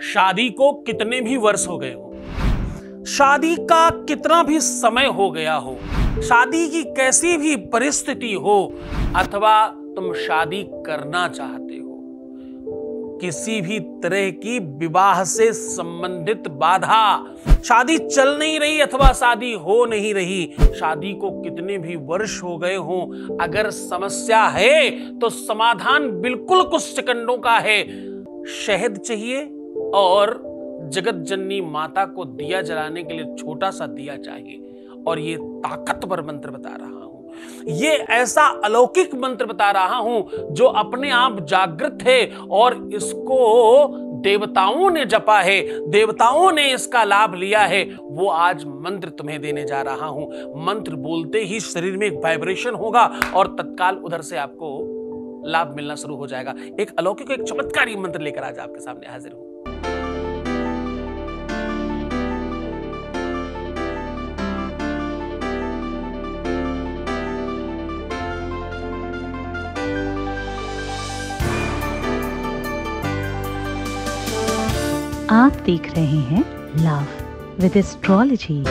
शादी को कितने भी वर्ष हो गए हो, शादी का कितना भी समय हो गया हो, शादी की कैसी भी परिस्थिति हो, अथवा तुम शादी करना चाहते हो, किसी भी तरह की विवाह से संबंधित बाधा, शादी चल नहीं रही अथवा शादी हो नहीं रही, शादी को कितने भी वर्ष हो गए हो, अगर समस्या है तो समाधान बिल्कुल कुछ सेकंडों का है। शहद चाहिए और जगत जननी माता को दिया जलाने के लिए छोटा सा दिया चाहिए, और ये ताकतवर मंत्र बता रहा हूं, ये ऐसा अलौकिक मंत्र बता रहा हूं जो अपने आप जागृत है और इसको देवताओं ने जपा है, देवताओं ने इसका लाभ लिया है। वो आज मंत्र तुम्हें देने जा रहा हूं। मंत्र बोलते ही शरीर में एक वाइब्रेशन होगा और तत्काल उधर से आपको लाभ मिलना शुरू हो जाएगा। एक अलौकिक, एक चमत्कारी मंत्र लेकर आज आपके सामने हाजिर हूं। आप देख रहे हैं लव विद एस्ट्रोलॉजी।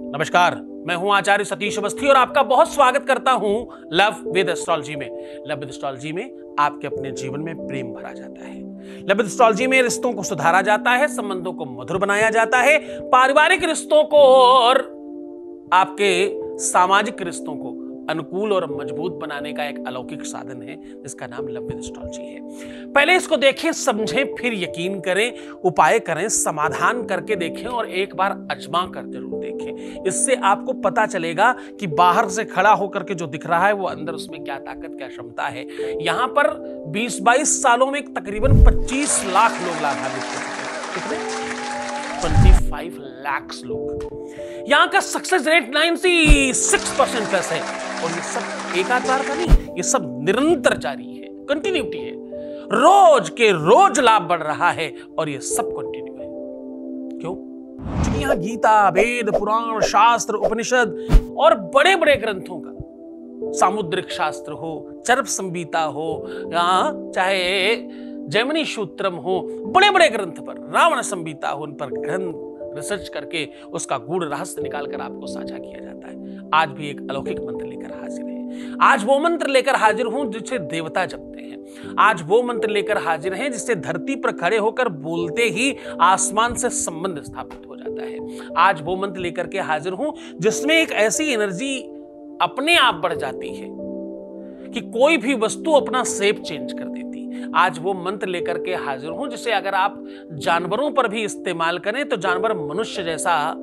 नमस्कार, मैं हूं आचार्य सतीश अवस्थी और आपका बहुत स्वागत करता हूं लव विद एस्ट्रोलॉजी में। लव विद एस्ट्रोलॉजी में आपके अपने जीवन में प्रेम भरा जाता है। लव विद एस्ट्रोलॉजी में रिश्तों को सुधारा जाता है, संबंधों को मधुर बनाया जाता है, पारिवारिक रिश्तों को और आपके सामाजिक रिश्तों को अनुकूल और मजबूत बनाने का एक अलौकिक साधन है जिसका नाम लव विद एस्ट्रोलॉजी है। पहले इसको देखें, समझें, फिर यकीन करें, उपाय करें, समाधान करके देखें और एक बार आजमा कर जरूर देखें। इससे आपको पता चलेगा कि बाहर से खड़ा होकर के जो दिख रहा है वो अंदर उसमें क्या ताकत, क्या क्षमता है। यहां पर 20-22 सालों में तकरीबन 25 लाख लोग लाभान्वित हो चुके हैं। कितने? 25 लाख लोग। यहां का सक्सेस रेट 96% प्लस है, और ये सब एक आध बार का नहीं, ये सब निरंतर जारी है, कंटिन्यूटी है। रोज के रोज लाभ बढ़ रहा है और ये सब कंटिन्यू है। क्यों? क्योंकि यहां गीता, वेद, पुराण, शास्त्र, उपनिषद और बड़े बड़े ग्रंथों का, सामुद्रिक शास्त्र हो, चरक संहिता हो, यहां चाहे जैमिनी सूत्रम हो, बड़े बड़े ग्रंथ पर, रावण संहिता हो, उन पर ग्रंथ रिसर्च करके उसका गूढ़ रहस्य निकालकर आपको साझा किया जाता है। आज भी एक अलौकिक मंत्र लेकर हाजिर है। आज वो मंत्र लेकर हाजिर हूं जिसे देवता जपते हैं। आज वो मंत्र लेकर हाजिर हैं जिससे धरती पर खड़े होकर बोलते ही आसमान से संबंध स्थापित हो जाता है। आज वो मंत्र लेकर के हाजिर हूं जिसमें एक ऐसी एनर्जी अपने आप बढ़ जाती है कि कोई भी वस्तु अपना शेप चेंज कर देती। आज वो मंत्र लेकर के हाजिर हूं जिसे अगर आप जानवरों पर भी इस्तेमाल करें तो जानवर मनुष्य जैसा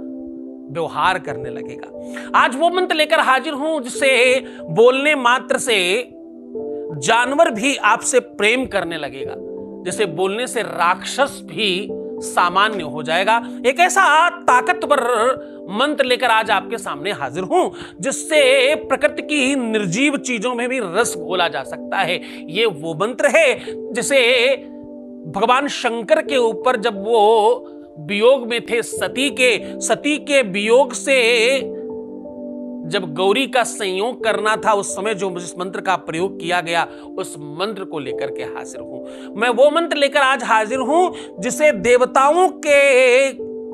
व्यवहार करने लगेगा। आज वो मंत्र लेकर हाजिर हूं जिसे बोलने मात्र से जानवर भी आपसे प्रेम करने लगेगा, जिसे बोलने से राक्षस भी सामान्य हो जाएगा। एक ऐसा ताकतवर मंत्र लेकर आज आपके सामने हाजिर हूं जिससे प्रकृति की निर्जीव चीजों में भी रस घोला जा सकता है। ये वो मंत्र है जिसे भगवान शंकर के ऊपर जब वो वियोग में थे, सती के वियोग से जब गौरी का संयोग करना था, उस समय जो जिस मंत्र का प्रयोग किया गया, उस मंत्र को लेकर के हाजिर हूं। मैं वो मंत्र लेकर आज हाजिर हूं जिसे देवताओं के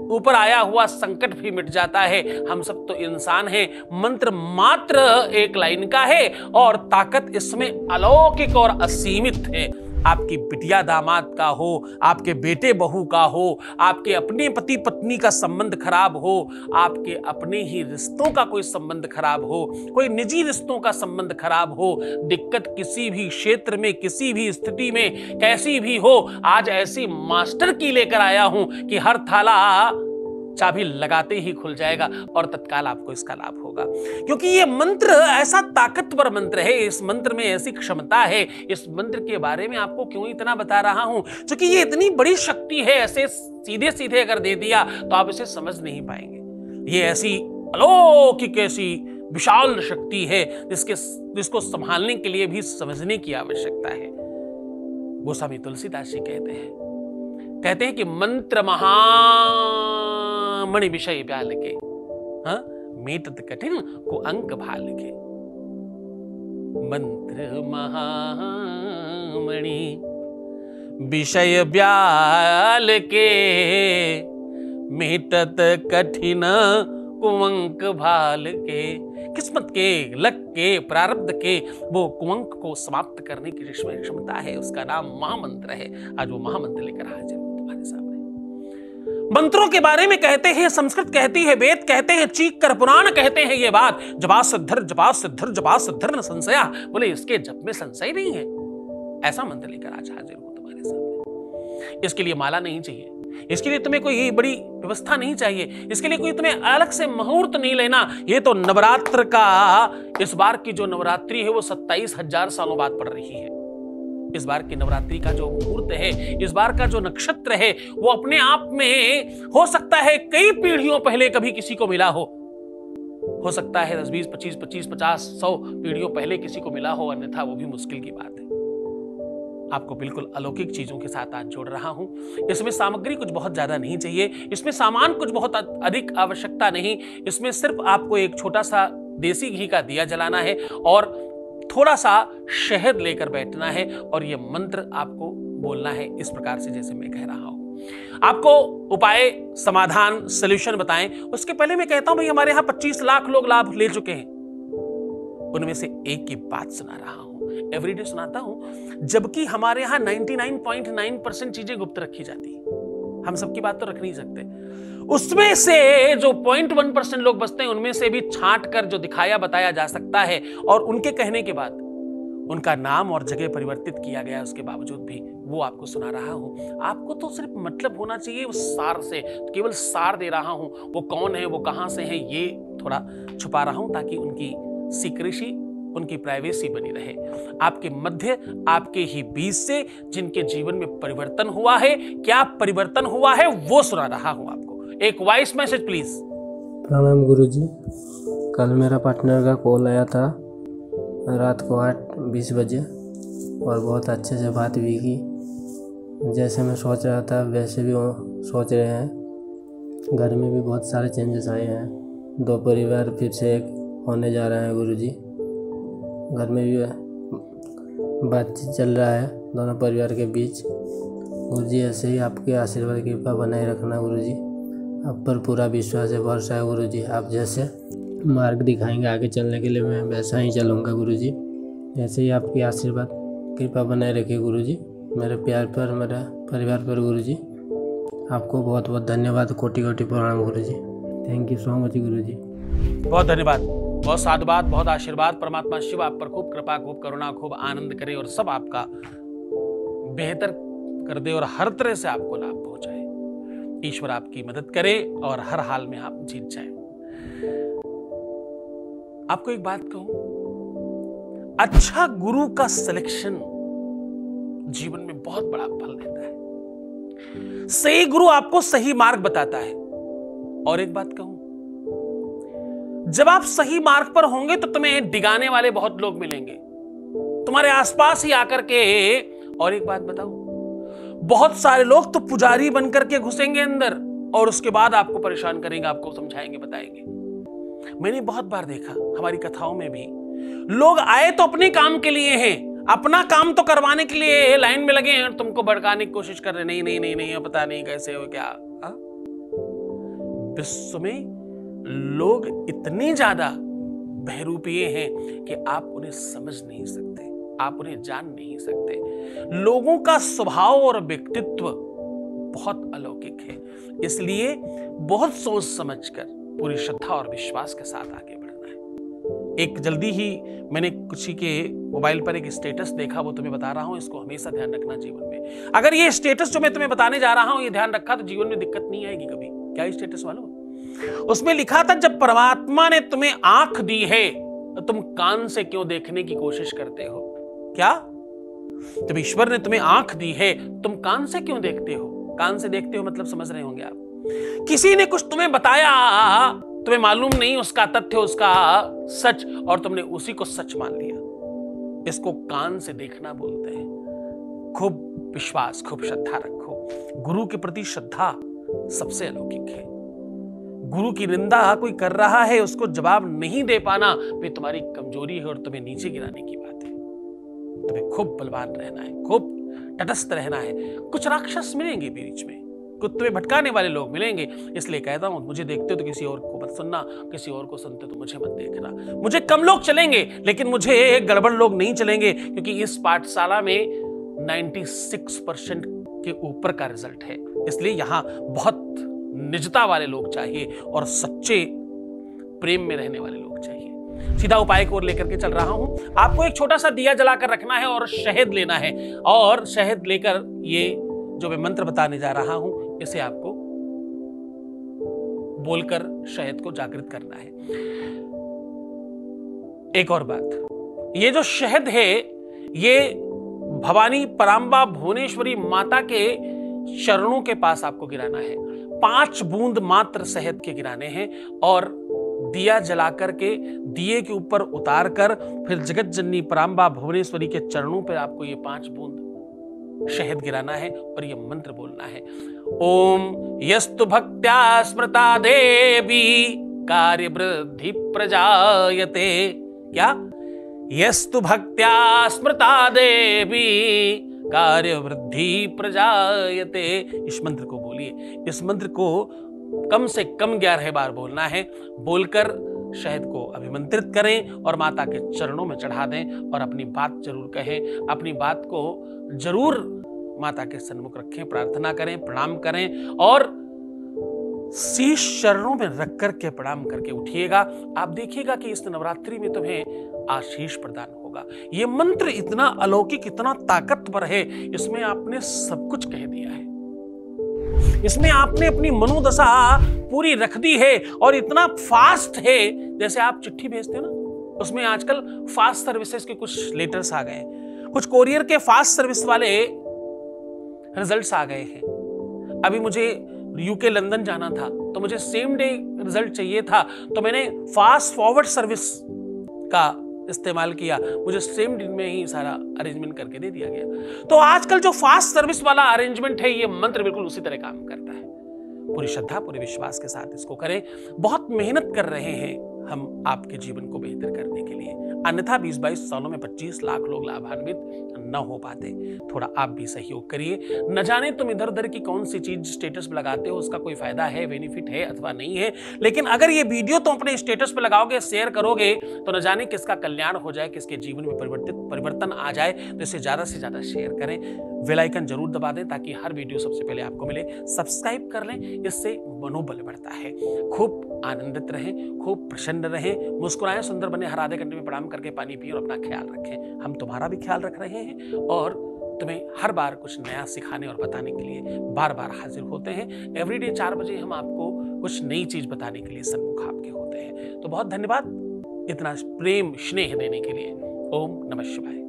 ऊपर आया हुआ संकट भी मिट जाता है। हम सब तो इंसान हैं। मंत्र मात्र एक लाइन का है और ताकत इसमें अलौकिक और असीमित है। आपकी बिटिया दामाद का हो, आपके बेटे बहू का हो, आपके अपने पति पत्नी का संबंध खराब हो, आपके अपने ही रिश्तों का कोई संबंध खराब हो, कोई निजी रिश्तों का संबंध खराब हो, दिक्कत किसी भी क्षेत्र में, किसी भी स्थिति में, कैसी भी हो, आज ऐसी मास्टर की लेकर आया हूं कि हर थाला चाबी लगाते ही खुल जाएगा और तत्काल आपको इसका लाभ होगा। क्योंकि ये मंत्र ऐसा ताकतवर मंत्र है, इस मंत्र में ऐसी क्षमता है। इस मंत्र के बारे में आपको क्यों इतना बता रहा हूं? क्योंकि ये इतनी बड़ी शक्ति है, ऐसे सीधे सीधे अगर दे दिया तो आप इसे समझ नहीं पाएंगे। ये ऐसी अलौकिक, ऐसी विशाल शक्ति है जिसको संभालने के लिए भी समझने की आवश्यकता है। गोस्वामी तुलसीदास जी कहते हैं कि मंत्र महान मणि विषय प्याल के, हाँ मीटत कठिन को अंक भाल के। मंत्र महामणि विषय ब्याल के, मीटत कठिन कुंवंक भाल के। किस्मत के, लक के, प्रारब्ध के वो कुंवंक को समाप्त करने की जिसमें क्षमता है, उसका नाम महामंत्र है। आज वो महामंत्र लेकर हाजिर हूं तुम्हारे सामने। मंत्रों के बारे में कहते हैं, संस्कृत कहती है, वेद कहते हैं, चीख कर पुराण कहते हैं ये बात, जपा सिद्धर जपा सिद्धर जपा सिद्धर न संशया, बोले इसके जप में संशय नहीं है। ऐसा मंत्र लेकर आज हाजिर हूं तुम्हारे सामने। इसके लिए माला नहीं चाहिए, इसके लिए तुम्हें कोई बड़ी व्यवस्था नहीं चाहिए, इसके लिए कोई तुम्हें अलग से मुहूर्त नहीं लेना। ये तो नवरात्र का, इस बार की जो नवरात्रि है वो 27,000 सालों बाद पड़ रही है। इस बार की नवरात्रि का जो मुहूर्त है, इस बार का जो नक्षत्र है, वो अपने आप में हो सकता है कई पीढ़ियों पहले कभी किसी को मिला हो सकता है 10, 20, 25, 50, 100 पीढ़ियों पहले किसी को मिला हो, अन्यथा वो भी मुश्किल की बात है। आपको बिल्कुल अलौकिक चीजों के साथ आज जोड़ रहा हूं। इसमें सामग्री कुछ बहुत ज्यादा नहीं चाहिए, इसमें सामान कुछ बहुत अधिक आवश्यकता नहीं। इसमें सिर्फ आपको एक छोटा सा देसी घी का दिया जलाना है और थोड़ा सा शहद लेकर बैठना है और यह मंत्र आपको बोलना है इस प्रकार से जैसे मैं कह रहा हूं। आपको उपाय, समाधान, सॉल्यूशन बताएं उसके पहले मैं कहता हूं भाई हमारे यहां 25 लाख लोग लाभ ले चुके हैं, उनमें से एक की बात सुना रहा हूं, एवरीडे सुनाता हूं, जबकि हमारे यहां 99.9% चीजें गुप्त रखी जाती है। हम सबकी बात तो रख नहीं सकते, उसमें से जो 0.1% लोग बचते हैं उनमें से भी छांट कर जो दिखाया बताया जा सकता है और उनके कहने के बाद उनका नाम और जगह परिवर्तित किया गया, उसके बावजूद भी वो आपको सुना रहा हूं। आपको तो सिर्फ मतलब होना चाहिए उस सार से, केवल सार दे रहा हूं। वो कौन है, वो कहां से है, ये थोड़ा छुपा रहा हूं ताकि उनकी सीक्रेसी, उनकी प्राइवेसी बनी रहे। आपके मध्य, आपके ही बीच से जिनके जीवन में परिवर्तन हुआ है, क्या परिवर्तन हुआ है वो सुना रहा हूं आपको। एक वॉइस मैसेज प्लीज। प्रणाम गुरुजी, कल मेरा पार्टनर का कॉल आया था रात को 8:20 बजे और बहुत अच्छे से बात भी की। जैसे मैं सोच रहा था वैसे भी वो सोच रहे हैं। घर में भी बहुत सारे चेंजेस आए हैं, 2 परिवार फिर से एक होने जा रहे हैं गुरुजी। घर में भी बातचीत चल रहा है दोनों परिवार के बीच। गुरुजी ऐसे ही आपके आशीर्वाद कृपा बनाए रखना गुरुजी, आप पर पूरा विश्वास है, भरोसा है गुरुजी। आप जैसे मार्ग दिखाएंगे आगे चलने के लिए मैं वैसा ही चलूँगा गुरुजी। ऐसे ही आपकी आशीर्वाद कृपा बनाए रखिए गुरुजी, मेरे प्यार पर, मेरे परिवार पर गुरुजी। आपको बहुत बहुत धन्यवाद, कोटि कोटि प्रणाम गुरुजी। थैंक यू सो मच गुरुजी। बहुत धन्यवाद, बहुत साधुवाद, बहुत आशीर्वाद। परमात्मा शिव आप पर खूब कृपा, खूब करुणा, खूब आनंद करे और सब आपका बेहतर कर दे और हर तरह से आपको लाभ पहुंचाए। ईश्वर आपकी मदद करे और हर हाल में आप जीत जाएं। आपको एक बात कहूं, अच्छा गुरु का सिलेक्शन जीवन में बहुत बड़ा फल देता है। सही गुरु आपको सही मार्ग बताता है। और एक बात कहूं, जब आप सही मार्ग पर होंगे तो तुम्हें डिगाने वाले बहुत लोग मिलेंगे तुम्हारे आसपास ही आकर के। और एक बात बताऊं, बहुत सारे लोग तो पुजारी बनकर के घुसेंगे अंदर और उसके बाद आपको परेशान करेंगे, आपको समझाएंगे, बताएंगे। मैंने बहुत बार देखा हमारी कथाओं में भी, लोग आए तो अपने काम के लिए हैं, अपना काम तो करवाने के लिए लाइन में लगे हैं और तुमको भड़काने की कोशिश कर रहे, नहीं नहीं नहीं नहीं, पता नहीं कैसे हो क्या। विश्व में लोग इतने ज्यादा बहरूपीय हैं कि आप उन्हें समझ नहीं सकते, आप उन्हें जान नहीं सकते। लोगों का स्वभाव और व्यक्तित्व बहुत अलौकिक है, इसलिए बहुत सोच समझकर पूरी श्रद्धा और विश्वास के साथ आगे बढ़ना है। एक जल्दी ही मैंने किसी के मोबाइल पर एक स्टेटस देखा, वो तुम्हें बता रहा हूं, इसको हमेशा ध्यान रखना जीवन में। अगर ये स्टेटस जो मैं तुम्हें बताने जा रहा हूं ये ध्यान रखा तो जीवन में दिक्कत नहीं आएगी कभी। क्या स्टेटस वालों? उसमें लिखा था, जब परमात्मा ने तुम्हें आंख दी है तो तुम कान से क्यों देखने की कोशिश करते हो? क्या? जब ईश्वर ने तुम्हें आंख दी है तुम कान से क्यों देखते हो? कान से देखते हो मतलब समझ रहे होंगे आप। किसी ने कुछ तुम्हें बताया, तुम्हें मालूम नहीं उसका तथ्य, उसका सच, और तुमने उसी को सच मान लिया। इसको कान से देखना बोलते हैं। खूब विश्वास, खूब श्रद्धा रखो। गुरु के प्रति श्रद्धा सबसे अलौकिक है। गुरु की निंदा कोई कर रहा है, उसको जवाब नहीं दे पाना वे तुम्हारी कमजोरी है और तुम्हें नीचे गिराने की बात है। तुम्हें खूब बलवान रहना है, खूब तटस्थ रहना है। कुछ राक्षस मिलेंगे बीच में, कुछ तुम्हें भटकाने वाले लोग मिलेंगे, इसलिए कहता हूं मुझे देखते हो तो किसी और को मत सुनना, किसी और को सुनते तो मुझे मत देखना। मुझे कम लोग चलेंगे लेकिन मुझे गड़बड़ लोग नहीं चलेंगे, क्योंकि इस पाठशाला में 96% के ऊपर का रिजल्ट है। इसलिए यहां बहुत निजता वाले लोग चाहिए और सच्चे प्रेम में रहने वाले लोग चाहिए। सीधा उपाय को लेकर के चल रहा हूं। आपको एक छोटा सा दिया जलाकर रखना है और शहद लेना है, और शहद लेकर ये जो मैं मंत्र बताने जा रहा हूं इसे आपको बोलकर शहद को जागृत करना है। एक और बात, ये जो शहद है ये भवानी परांबा भुवनेश्वरी माता के चरणों के पास आपको गिराना है। 5 बूंद मात्र शहद के गिराने हैं और दिया जला करके दिए के ऊपर उतार कर फिर जगत जननी परांबा भुवनेश्वरी के चरणों पर आपको ये 5 बूंद शहद गिराना है और ये मंत्र बोलना है। ओम यस्तु भक्त्या स्मृता देवी कार्य वृद्धि प्रजायते। क्या? यस्तु भक्त्या स्मृता देवी कार्य वृद्धि प्रजायते। इस मंत्र को बोलिए। इस मंत्र को कम से कम 11 बार बोलना है। बोलकर शहद को अभिमंत्रित करें और माता के चरणों में चढ़ा दें और अपनी बात जरूर कहें। अपनी बात को जरूर माता के सन्मुख रखें, प्रार्थना करें, प्रणाम करें और शीश चरणों में रख करके प्रणाम करके उठिएगा। आप देखिएगा कि इस नवरात्रि में तुम्हें आशीष प्रदान होगा। यह मंत्र इतना अलौकिक, इतना ताकतवर है, इसमें आपने सब कुछ कह दिया है। इसमें आपने अपनी मनोदशा पूरी रख दी है और इतना फास्ट है। जैसे आप चिट्ठी भेजते हैं ना, उसमें आजकल फास्ट सर्विसेज के कुछ लेटर्स आ गए हैं, कुछ कोरियर के फास्ट सर्विस वाले रिजल्ट्स आ गए हैं। अभी मुझे यूके लंदन जाना था तो मुझे सेम डे रिजल्ट चाहिए था, तो मैंने फास्ट फॉरवर्ड सर्विस का इस्तेमाल किया, मुझे सेम दिन में ही सारा अरेंजमेंट करके दे दिया गया। तो आजकल जो फास्ट सर्विस वाला अरेंजमेंट है, ये मंत्र बिल्कुल उसी तरह काम करता है। पूरी श्रद्धा, पूरे विश्वास के साथ इसको करें। बहुत मेहनत कर रहे हैं हम आपके जीवन को बेहतर करने के लिए, अन्यथा 20-22 सालों में 25 लाख लोग लाभान्वित न हो पाते। थोड़ा आप भी सहयोग करिए। न जाने तुम इधर उधर की कौन सी चीज स्टेटस पे लगाते हो, उसका कोई फायदा है, बेनिफिट है अथवा नहीं है, लेकिन अगर ये वीडियो तुम अपने स्टेटस पे लगाओगे, शेयर करोगे, तो न जाने किसका कल्याण हो जाए, किसके जीवन में परिवर्तन आ जाए। तो इसे ज्यादा से ज्यादा शेयर करें, बेल आइकन जरूर दबा दें ताकि हर वीडियो सबसे पहले आपको मिले। सब्सक्राइब कर लें, इससे मनोबल बढ़ता है। खूब आनंदित रहें, खूब प्रसन्न रहें, मुस्कुराएं, सुंदर बने, हर आधे घंटे में प्रणाम करके पानी पिए और अपना ख्याल रखें। हम तुम्हारा भी ख्याल रख रहे हैं और तुम्हें हर बार कुछ नया सिखाने और बताने के लिए बार बार हाजिर होते हैं। एवरीडे 4 बजे हम आपको कुछ नई चीज बताने के लिए सन्मुख आपके होते हैं। तो बहुत धन्यवाद इतना प्रेम स्नेह देने के लिए। ओम नमः शिवाय।